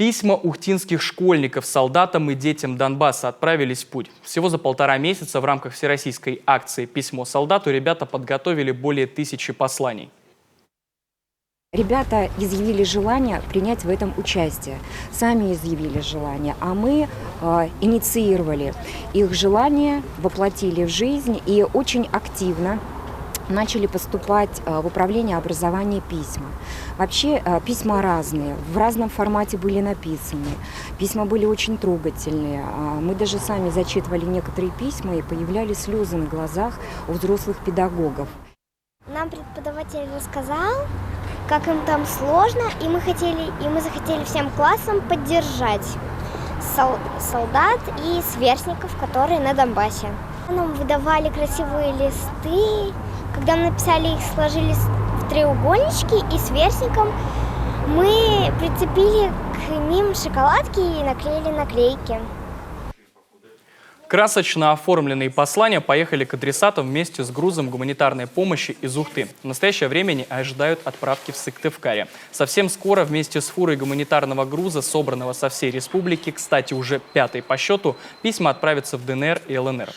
Письма ухтинских школьников солдатам и детям Донбасса отправились в путь. Всего за 1,5 месяца в рамках всероссийской акции «Письмо солдату» ребята подготовили более 1000 посланий. Ребята изъявили желание принять в этом участие. Сами изъявили желание, а мы инициировали их желание, воплотили в жизнь и очень активно начали поступать в управление образования письма. Вообще письма разные, в разном формате были написаны. Письма были очень трогательные. Мы даже сами зачитывали некоторые письма, и появлялись слезы на глазах у взрослых педагогов. Нам преподаватель рассказал, как им там сложно, и мы захотели всем классом поддержать солдат и сверстников, которые на Донбассе. Нам выдавали красивые листы. Когда мы написали их, сложили в треугольнички, и сверстникам мы прицепили к ним шоколадки и наклеили наклейки. Красочно оформленные послания поехали к адресатам вместе с грузом гуманитарной помощи из Ухты. В настоящее время они ожидают отправки в Сыктывкаре. Совсем скоро вместе с фурой гуманитарного груза, собранного со всей республики, кстати, уже 5-й по счету, письма отправятся в ДНР и ЛНР.